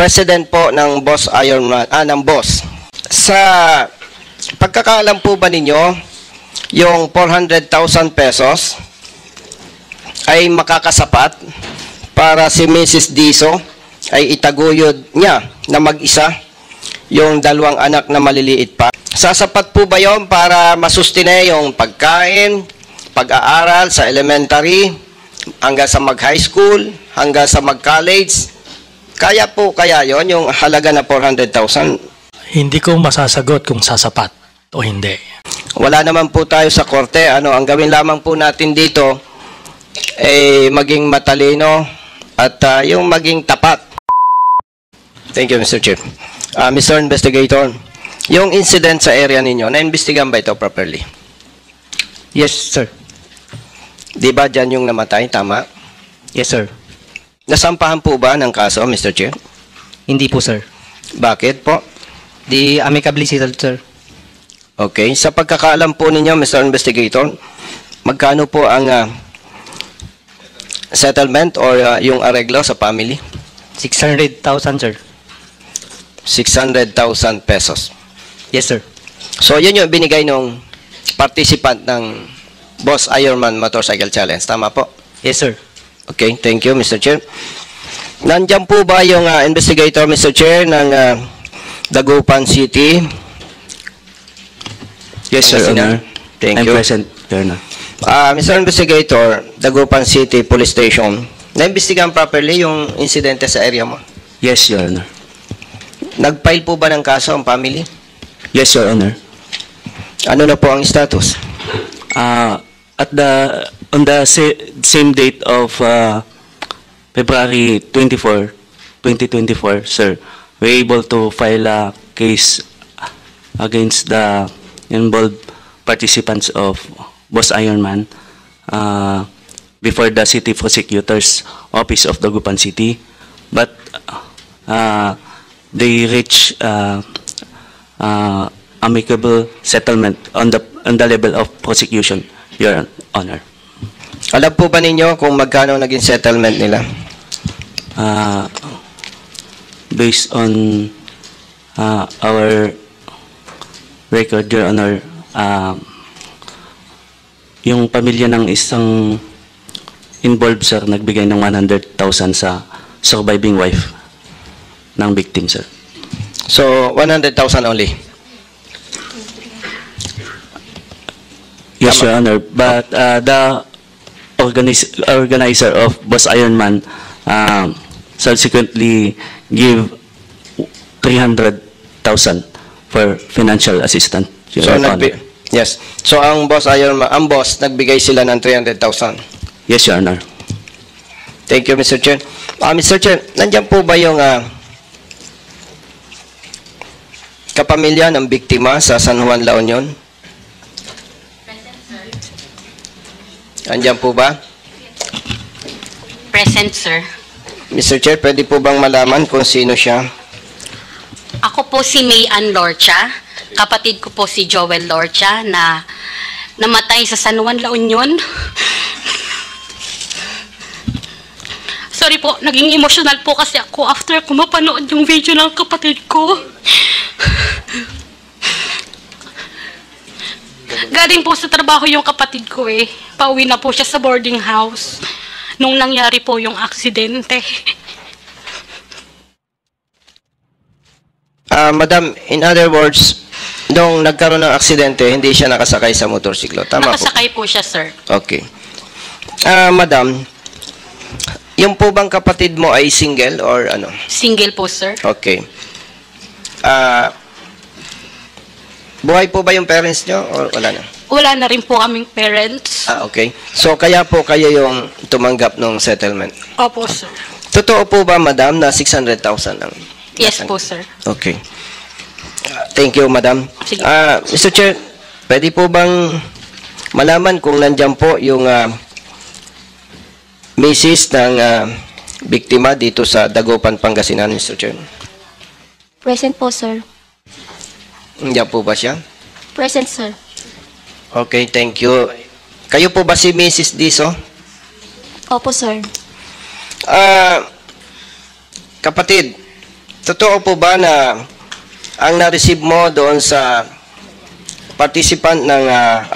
president po ng Boss Ironman, ng Boss. Sa pagkakaalam po ba ninyo, yung 400,000 pesos ay makakasapat para si Mrs. Diso ay itaguyod niya na mag-isa yung dalawang anak na maliliit pa? Sasapat po ba yon para masustine yung pagkain, pag-aaral sa elementary, hanggang sa mag-high school, hanggang sa mag-college? Kaya po kaya yon yung halaga na 400,000? Hindi ko masasagot kung sasapat o hindi. Wala naman po tayo sa korte. Ang gawin lamang po natin dito ay maging matalino at yung maging tapat. Thank you, Mr. Chair. Mr. Investigator, yung incident sa area ninyo, na-investigan ba ito properly? Yes, sir. Di ba dyan yung namatay? Tama? Yes, sir. Nasampahan po ba ng kaso, Mr. Chair? Hindi po, sir. Bakit po? Di amicably settled, sir. Okay. Sa pagkakaalam po ninyo, Mr. Investigator, magkano po ang settlement or yung areglo sa family? 600,000, sir. 600,000 pesos. Yes, sir. So, yun yung binigay nung participant ng Boss Ironman Motorcycle Challenge. Tama po? Yes, sir. Okay, thank you, Mr. Chair. Nandiyan po ba yung investigator, Mr. Chair, ng Dagupan City? Yes, Your Honor. Thank I'm you. present, Your Honor. Mr. Investigator, Dagupan City Police Station, naimbestigahan properly yung insidente sa area mo? Yes, Your Honor. Nag-file po ba ng kaso ang family? Yes, Your Honor. Ano na po ang status? On the same date of February 24, 2024, sir, we're able to file a case against the involved participants of Boss Ironman before the City Prosecutor's Office of Dagupan City, but they reach amicable settlement on the level of prosecution, Your Honor. Alam po ba ninyo kung magkano naging settlement nila? Based on our record, Your Honor, yung pamilya ng isang involved, sir, nagbigay ng 100,000 sa surviving wife ng victim, sir. So, 100,000 only? Yes, Your Honor. But the organizer of Boss Ironman subsequently give 300,000 for financial assistance. So, yes. So, ang Boss Ironman, ang boss, nagbigay sila ng 300,000? Yes, Your Honor. Thank you, Mr. Chair. Mr. Chair, nandiyan po ba yung kapamilya ng biktima sa San Juan, La Union? Nandiyan po ba? Present, sir. Mr. Chair, pwede po bang malaman kung sino siya? Ako po si May Ann Lorcha. Kapatid ko po si Joel Lorcha na namatay sa San Juan, La Union. Sorry po, naging emotional po kasi ako after ko mapanood yung video ng kapatid ko. Galing po sa trabaho yung kapatid ko eh. Pauwi na po siya sa boarding house nung nangyari po yung aksidente. Madam, in other words, nung nagkaroon ng aksidente, hindi siya nakasakay sa motorsiklo. Tama po? Nakasakay po siya, sir. Okay. Madam, yung po bang kapatid mo ay single or ano? Single po, sir. Okay. Buhay po ba yung parents nyo or wala na? Wala na rin po kaming parents. Okay. So, kaya po kayo yung tumanggap ng settlement? Opo, sir. Totoo po ba, madam, na 600,000 ang? Yes po, sir. Okay. Thank you, madam. Sige. Mr. Chair, pwede po bang malaman kung nandyan po yung misis ng biktima dito sa Dagupan, Pangasinan, Mr. Chair? Present po, sir. Nandiyan po ba siya? Present, sir. Okay, thank you. Kayo po ba si Mrs. Diso? Opo, sir. Kapatid, totoo po ba na ang na-receive mo doon sa participant ng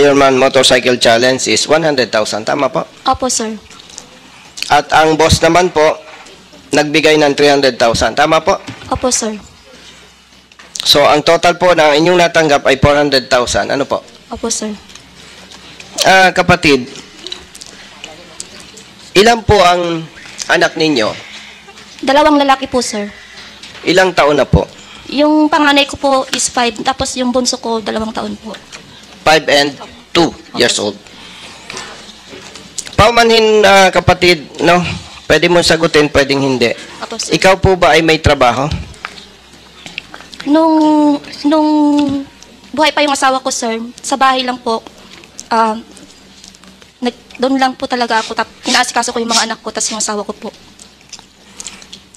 Ironman Motorcycle Challenge is 100,000? Tama po? Opo, sir. At ang boss naman po, nagbigay ng 300,000. Tama po? Opo, sir. So, ang total po ng inyong natanggap ay 400,000. Ano po? Opo, sir. Kapatid, ilan po ang anak ninyo? 2 lalaki po, sir. Ilang taon na po? Yung panganay ko po is 5, tapos yung bunso ko 2 taon po. 5 and 2 years old. Paumanhin, kapatid, no? Pwede mo sagutin, pwedeng hindi. Opo, sir. Ikaw po ba ay may trabaho? Nung buhay pa yung asawa ko, sir, sa bahay lang po, doon lang po talaga ako. Inaasikaso ko yung mga anak ko, tapos yung asawa ko po.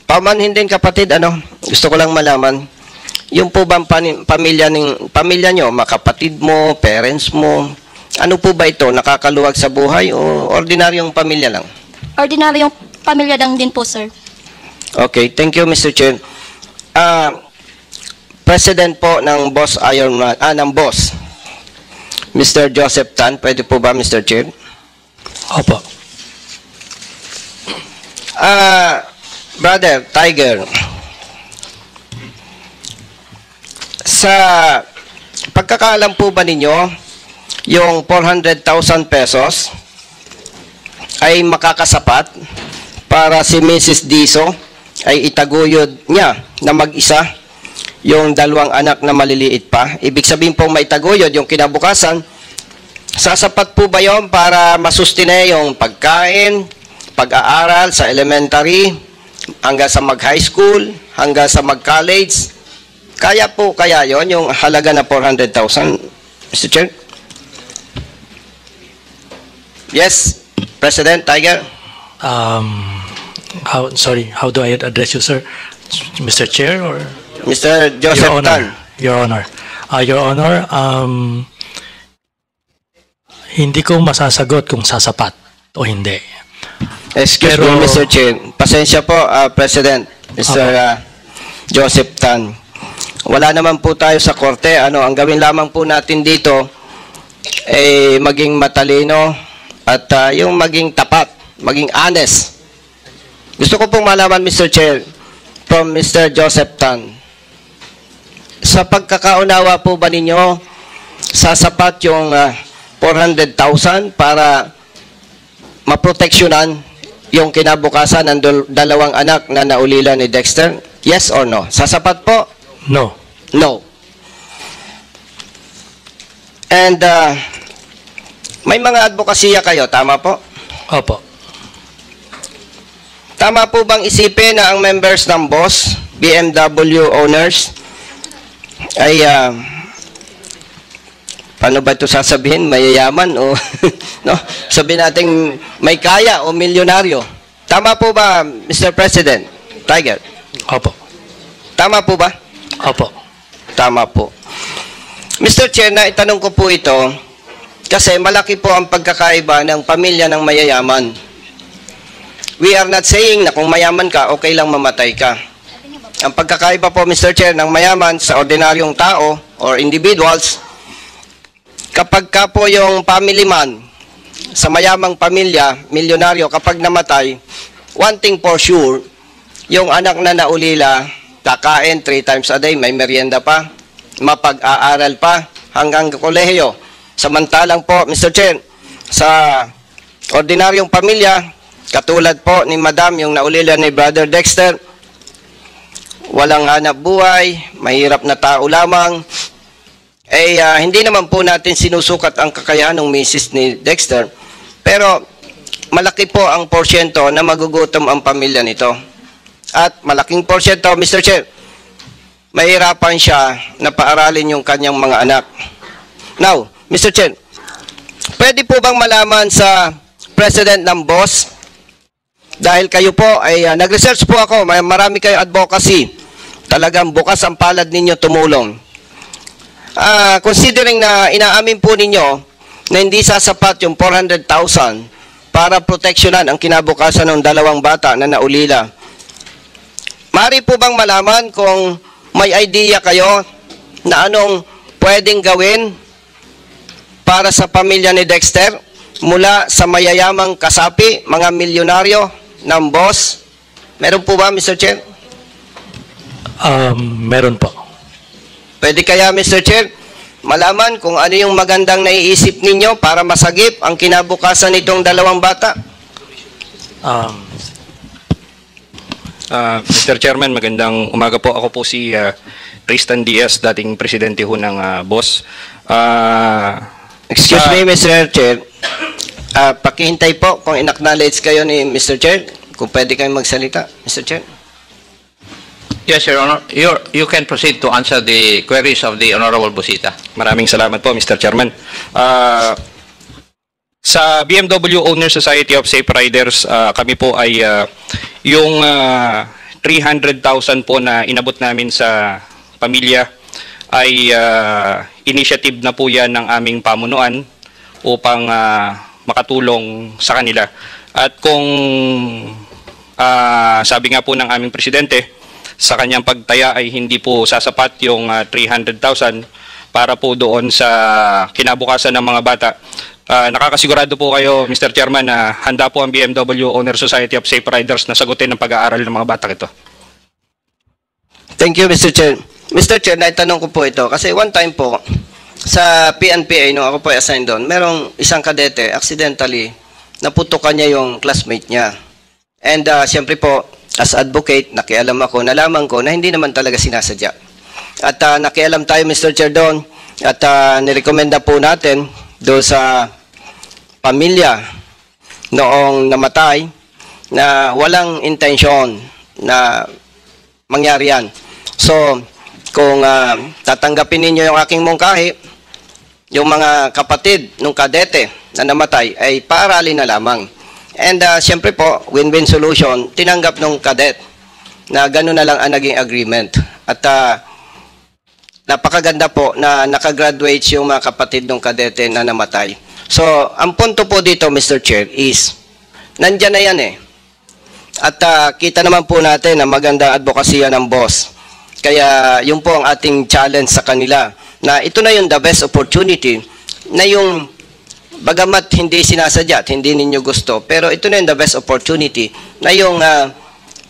Paumanhin din, kapatid, ano? Gusto ko lang malaman. Yung po bang pamilya nyo, makapatid mo, parents mo, ano po ba ito? Nakakaluwag sa buhay o ordinaryong pamilya lang? Ordinaryong pamilya lang din po, sir. Okay, thank you, Mr. Chair. President po ng Boss Ironman, ng Boss, Mr. Joseph Tan, pwede po ba, Mr. Chair? Opo. Brother Tiger, sa pagkakaalam po ba ninyo, yung 400,000 pesos ay makakasapat para si Mrs. Diso ay itaguyod niya na mag-isa yung 2 anak na maliliit pa? Ibig sabihin pong may taguyod yung kinabukasan, sasapat po ba yun para masustine yung pagkain, pag-aaral sa elementary, hanggang sa mag-high school, hanggang sa mag-college? Kaya po kaya yon yung halaga na 400,000, Mr. Chair? Yes, President Tiger? How do I address you, sir? Mr. Chair or? Mr. Joseph Tan? Your Honor. Your Honor, hindi ko masasagot kung sasapat o hindi. Excuse Pero- me, Mr. Chair. Pasensya po, President, Mr. Joseph Tan. Wala naman po tayo sa korte. Ang gawin lamang po natin dito ay maging matalino at yung maging tapat, maging honest. Gusto ko pong malaman, Mr. Chair, from Mr. Joseph Tan. Sa pagkakaunawa po ba ninyo, sasapat yung 400,000 para maproteksyonan yung kinabukasan ng 2 anak na naulila ni Dexter? Yes or no? Sasapat po? No. No. And may mga advokasya kayo, tama po? Opo. Tama po bang isipin na ang members ng boss, BMW owners, ay paano ba ito sasabihin? Mayayaman o no? Sabihin natin may kaya o milyonaryo. Tama po ba, Mr. President? Tiger? Opo. Tama po ba? Opo. Tama po. Mr. Chair, na itanong ko po ito kasi malaki po ang pagkakaiba ng pamilya ng mayayaman. We are not saying na kung mayaman ka, okay lang mamatay ka. Ang pagkakaiba po, Mr. Chair, ng mayaman sa ordinaryong tao or individuals, kapag ka po yung family man sa mayamang pamilya, milyonaryo, kapag namatay, one thing for sure, yung anak na naulila, kakain 3 times a day, may merienda pa, mapag-aaral pa, hanggang kolehiyo. Samantalang po, Mr. Chair, sa ordinaryong pamilya, katulad po ni Madam, yung naulila ni Brother Dexter, walang hanap buhay, mahirap na tao lamang, hindi naman po natin sinusukat ang kakayahan ng misis ni Dexter, pero malaki po ang porsyento na magugutom ang pamilya nito. At malaking porsyento, Mr. Chair, mahirapan siya na paaralin yung kanyang mga anak. Now, Mr. Chair, pwede po bang malaman sa President ng boss, dahil kayo po ay nag-research po ako, marami kayong advocacy, talagang bukas ang palad ninyo tumulong. Considering na inaamin po ninyo na hindi sasapat yung 400,000 para proteksyonan ang kinabukasan ng 2 bata na naulila, Mari po bang malaman kung may idea kayo na anong pwedeng gawin para sa pamilya ni Dexter mula sa mayayamang kasapi, mga milyonaryo ng boss? Meron po ba, Mr. Chair? Meron po. Pwede kaya, Mr. Chair, malaman kung ano yung magandang naiisip ninyo para masagip ang kinabukasan nitong dalawang bata? Mr. Chairman, magandang umaga po. Ako po si Tristan Diaz, dating presidente ho ng BOSS. Excuse me, Mr. Chair. Pakihintay po kung in-acknowledge kayo ni Mr. Chair. Kung pwede kayong magsalita, Mr. Chair. Yes, Your Honor. You can proceed to answer the queries of the Honorable Busita. Maraming salamat po, Mr. Chairman. Sa BMW Owner Society of Safe Riders, kami po ay yung 300,000 po na inabot namin sa pamilya ay initiative na po yan ng aming pamunuan upang makatulong sa kanila. At kung sabi nga po ng aming presidente, sa kanyang pagtaya ay hindi po sasapat yung 300,000 para po doon sa kinabukasan ng mga bata. Nakakasigurado po kayo, Mr. Chairman, na handa po ang BMW Owner Society of Safe Riders na sagutin ang pag-aaral ng mga bata ito. Thank you, Mr. Chair. Mr. Chair, naitanong ko po ito kasi one time po sa PNPA, nung ako po assigned doon, merong isang kadete, accidentally, naputukan niya yung classmate niya. And siyempre po, as advocate, nakialam ako, nalaman ko na hindi naman talaga sinasadya. At nakialam tayo, Mr. Chair, doon. At nirekomenda po natin doon sa pamilya noong namatay na walang intensyon na mangyari yan. So, kung tatanggapin ninyo yung aking mungkahi, yung mga kapatid ng kadete na namatay ay paaralin na lamang. And siyempre po, win-win solution, tinanggap ng kadet na gano'n na lang ang naging agreement. At napakaganda po na nakagraduate yung mga kapatid ng kadete na namatay. So, ang punto po dito, Mr. Chair, is nandyan na yan eh. At kita naman po natin na maganda advokasya ng boss. Kaya yun po ang ating challenge sa kanila na ito na yung the best opportunity na yung bagamat hindi sinasadya at hindi ninyo gusto, pero ito na yung the best opportunity na yung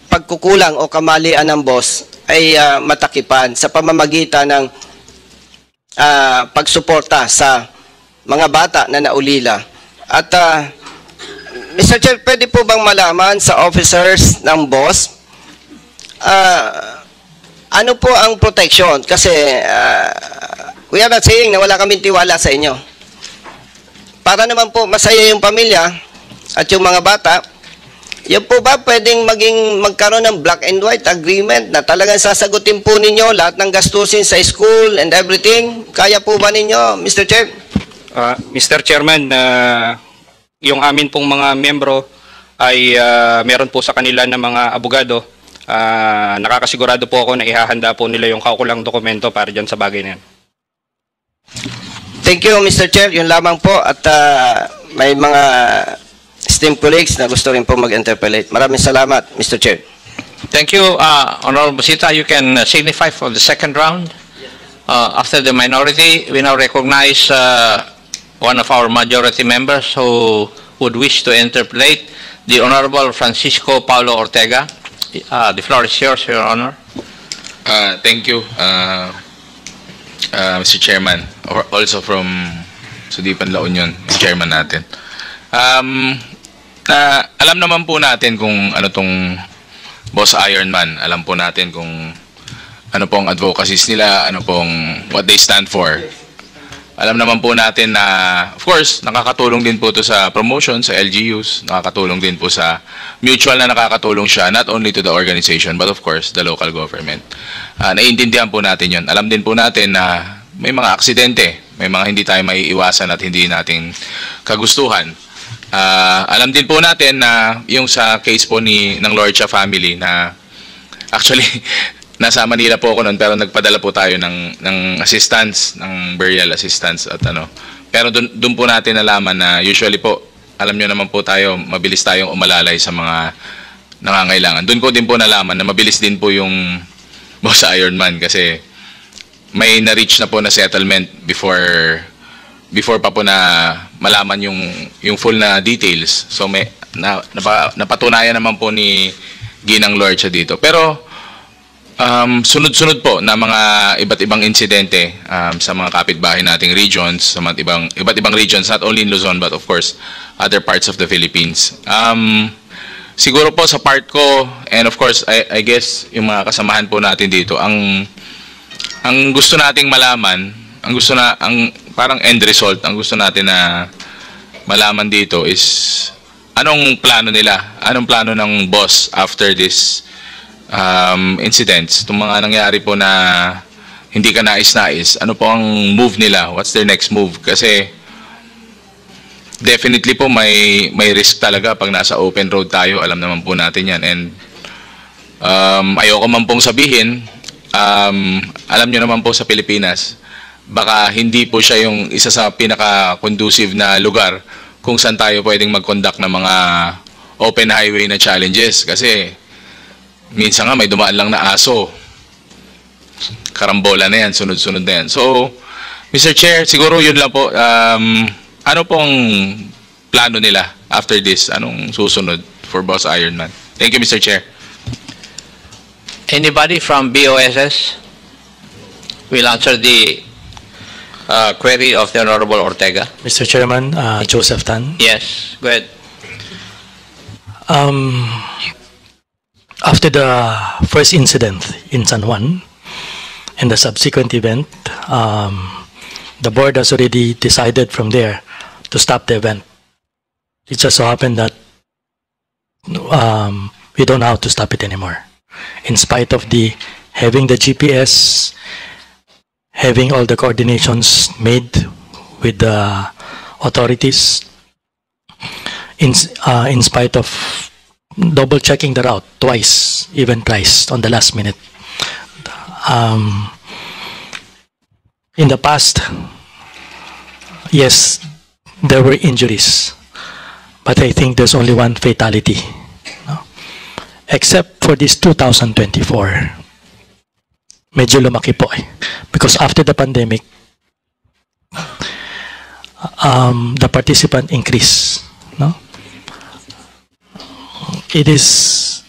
pagkukulang o kamalian ng boss ay matakipan sa pamamagitan ng pagsuporta sa mga bata na naulila. At Mr. Chair, pwede po bang malaman sa officers ng boss ano po ang protection? Kasi we are not saying na wala kaming tiwala sa inyo. Para naman po masaya yung pamilya at yung mga bata, yan po ba pwedeng magkaroon ng black and white agreement na talagang sasagutin po ninyo lahat ng gastusin sa school and everything? Kaya po ba ninyo, Mr. Chair? Mr. Chairman, yung amin pong mga membro ay meron po sa kanila ng mga abogado. Nakakasigurado po ako na ihahanda po nila yung kaukulang dokumento para dyan sa bagay na yan. Thank you, Mr. Chair. Yun lamang po. At may mga esteemed colleagues na gusto rin po mag-interpellate. Maraming salamat, Mr. Chair. Thank you, Honorable Busita. You can signify for the second round. After the minority, we now recognize one of our majority members who would wish to interpellate, the Honorable Francisco Paulo Ortega. The floor is yours, Your Honor. Thank you, Mr. Chairman. Also from Sudipan, La Union, Chairman natin. Alam naman po natin kung ano tong Boss Ironman. Alam po natin kung ano pong advocacies nila, ano pong what they stand for. Alam naman po natin na, of course, nakakatulong din po ito sa promotion, sa LGUs, nakakatulong din po sa mutual na nakakatulong siya, not only to the organization, but of course, the local government. Naiintindihan po natin yun. Alam din po natin na may mga aksidente, may mga hindi tayo maiiwasan at hindi natin kagustuhan. Alam din po natin na yung sa case po ng Lorcha family na actually, nasa Manila po ako noon pero nagpadala po tayo ng assistance, ng burial assistance at ano. Pero doon po natin nalaman na usually po, alam nyo naman po tayo, mabilis tayong umalalay sa mga nangangailangan. Doon ko din po nalaman na mabilis din po yung Boss Ironman kasi may na-reach na po na settlement before pa po na malaman yung full na details. So may napatunayan naman po ni Ginang Lorcha dito. Pero sunod-sunod po na mga iba't ibang insidente sa mga kapitbahay nating regions, sa mga iba't ibang regions, not only in Luzon but of course other parts of the Philippines. Siguro po sa part ko, and of course I guess yung mga kasamahan po natin dito, ang gusto nating malaman, ang parang end result, ang gusto natin na malaman dito is anong plano nila, anong plano ng boss after this incidents, itong mga nangyari po na hindi ka nais-nais, ano po ang move nila, what's their next move? Kasi definitely po may risk talaga pag nasa open road tayo, alam naman po natin yan, and ayoko man pong sabihin, alam nyo naman po sa Pilipinas, baka hindi po siya yung isa sa pinaka-conducive na lugar kung saan tayo pwedeng mag-conduct ng mga open highway na challenges, kasi minsan nga may dumaan lang na aso, karambola na yan, sunod-sunod na yan. So, Mr. Chair, siguro yun lang po. Ano pong plano nila after this? Anong susunod for Boss Ironman? Thank you, Mr. Chair. Anybody from BOSS will answer the query of the Honorable Ortega? Mr. Chairman, Joseph Tan. Yes, go ahead. After the first incident in San Juan and the subsequent event, the board has already decided from there to stop the event. It just so happened that we don't know how to stop it anymore. In spite of having the GPS, having all the coordinations made with the authorities, in spite of double checking the route twice, even thrice on the last minute. In the past, yes, there were injuries, but I think there's only one fatality, no? Except for this 2024. Medyo lumaki po because after the pandemic, the participant increased, no? It is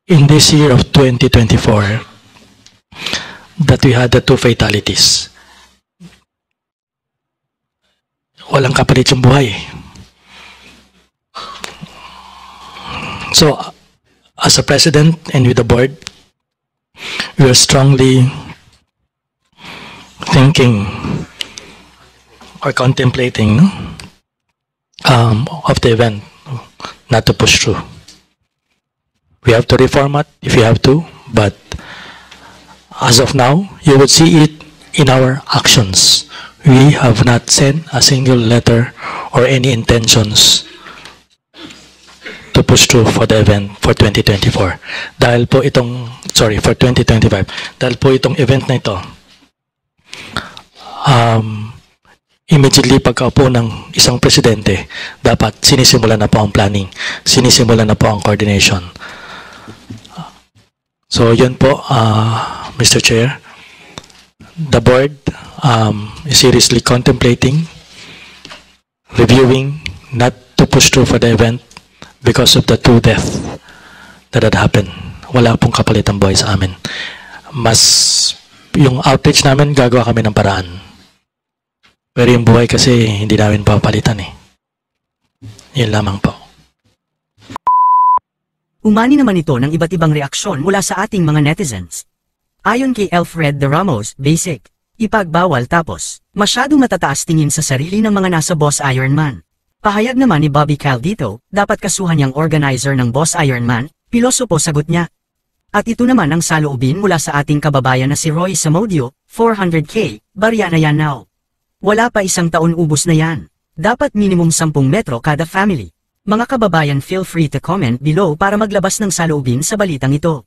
in this year of 2024 that we had the 2 fatalities. Walang kapalit yung buhay. So, as a president and with the board, we are strongly thinking or contemplating of the event not to push through. We have to reformat if we have to, but as of now, you would see it in our actions. We have not sent a single letter or any intentions to push through for the event for 2024. Dahil po itong, for 2025. Dahil po itong event na ito, immediately pagkaupo ng isang presidente, dapat sinisimulan na po ang planning, sinisimulan na po ang coordination. So yun po, Mr. Chair, the board is seriously contemplating, reviewing, not to push through for the event because of the 2 deaths that had happened. Wala pong kapalit ang buhay sa amin. Mas, yung outage namin, gagawa kami ng paraan. Pero yung buhay kasi, hindi namin papalitan eh. Yun lamang po. Umani naman ito ng iba't ibang reaksyon mula sa ating mga netizens. Ayon kay Alfred de Ramos, basic, ipagbawal tapos, masyado matataas tingin sa sarili ng mga nasa Boss Ironman. Pahayag naman ni Bobby Caldito, dapat kasuhan niyang organizer ng Boss Ironman, pilosopo sagot niya. At ito naman ang saloobin mula sa ating kababayan na si Roy Samodio, 400k, barya na yan now. Wala pa 1 taon ubos na yan. Dapat minimum 10 metro kada family. Mga kababayan, feel free to comment below para maglabas ng saloobin sa balitang ito.